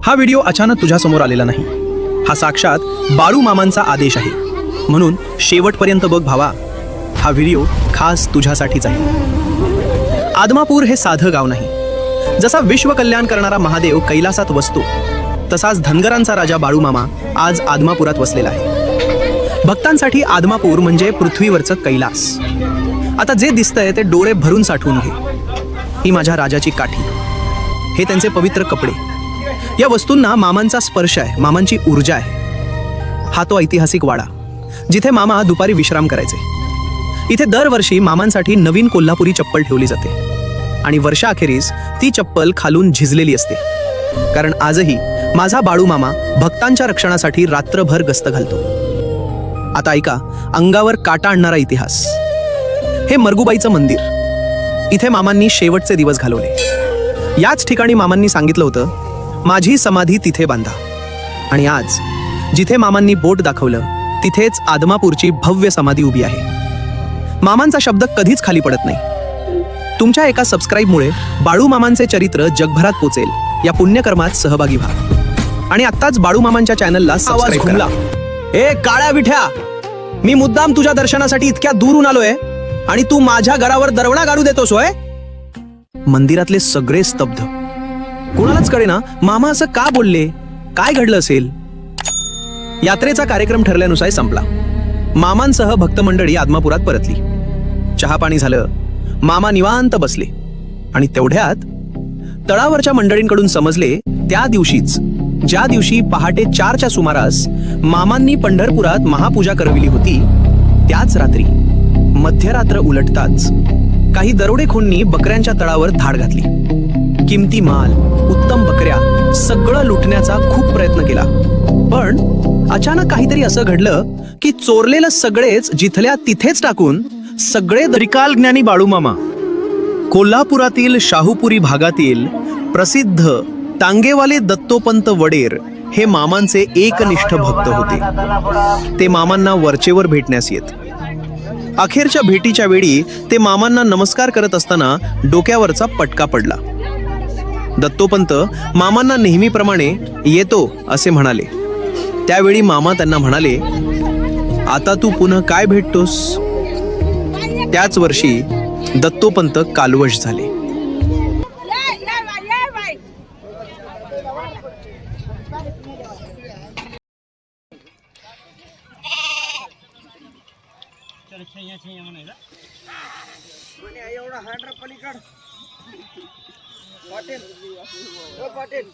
हा व्हिडिओ अचानक तुझ्यासमोर आलेला नाही. हा साक्षात बाळू मामांचा आदेश आहे. म्हणून शेवटपर्यंत बघ भावा. हा व्हिडिओ खास तुझ्यासाठीच आहे. आदमापूर हे साधं गाव नाही. जसा विश्व कल्याण करणारा महादेव कैलासात वसतो, तसाच धनगरांचा राजा बाळू मामा आज आदमापुरात वसलेला आहे. भक्तांसाठी आदमापूर म्हणजे पृथ्वीवरचं कैलास. आता जे दिसतंय ते डोळे भरून साठवून घे. ही माझ्या राजाची काठी, हे त्यांचे पवित्र कपडे. या वस्तूंना मामांचा स्पर्श आहे, मामांची ऊर्जा आहे. हा तो ऐतिहासिक वाडा जिथे मामा दुपारी विश्राम करायचे. इथे दरवर्षी मामांसाठी नवीन कोल्हापुरी चप्पल ठेवली जाते आणि वर्षाअखेरीस ती चप्पल खालून झिजलेली असते. कारण आजही माझा बाळू मामा भक्तांच्या रक्षणासाठी रात्रभर गस्त घालतो. आता ऐका अंगावर काटा आणणारा इतिहास. हे मरगुबाईचं मंदिर. इथे मामांनी शेवटचे दिवस घालवले. याच ठिकाणी मामांनी सांगितलं होतं, माझी समाधी तिथे बांधा. आणि आज जिथे मामांनी बोट दाखवलं, तिथेच आदमापूरची भव्य समाधी उभी आहे. मामांचा शब्द कधीच खाली पडत नाही. तुमच्या एका सबस्क्राईबमुळे बाळू मामांचे चरित्र जगभरात पोचेल. या पुण्यकर्मात सहभागी व्हा आणि आत्ताच बाळू मामांच्या चॅनलला सबस्क्राईब करा. ए काळ्या विठ्या, मी मुद्दाम तुझ्या दर्शनासाठी इतक्या दूरून आलोय आणि तू माझ्या घरावर दरवडा गाडू देतोस होय? मंदिरातले सगळे स्तब्ध. कोणालाच कळेना मामा असं का बोलले, काय घडलं असेल. यात्रेचा कार्यक्रम ठरल्यानुसार संपला. मामांसह भक्त मंडळी आदमापुरात परतली. चहा पाणी झालं. मामा निवांत बसले आणि तेवढ्यात तळावरच्या मंडळींकडून समजले, त्या दिवशीच ज्या दिवशी पहाटे 4च्या सुमारास मामांनी पंढरपुरात महापूजा करविली होती, त्याच रात्री मध्यरात्र उलटताच काही दरोडेखोरांनी बकऱ्यांच्या तळावर धाड घातली. किमती माल, उत्तम बकऱ्या सगळं लुटण्याचा खूप प्रयत्न केला. पण अचानक काहीतरी असं घडलं की चोरलेलं सगळेच जिथल्या तिथेच टाकून सगळे त्रिकाल ज्ञानी बाळू मामा, कोल्हापुरातील शाहूपुरी भागातील प्रसिद्ध टांगेवाले दत्तोपंत वडेर हे मामांचे एकनिष्ठ भक्त होते. ते मामांना वरचेवर भेटण्यास येत. अखेरच्या भेटीच्या वेळी ते मामांना नमस्कार करत असताना डोक्यावरचा पटका पडला. दत्तोपंत मामांना नेहमीप्रमाणे येतो असे म्हणाले. त्यावेळी मामा त्यांना म्हणाले, आता तू पुन्हा काय भेटतोस? त्याच वर्षी दत्तोपंत कालवश झाले. पाटील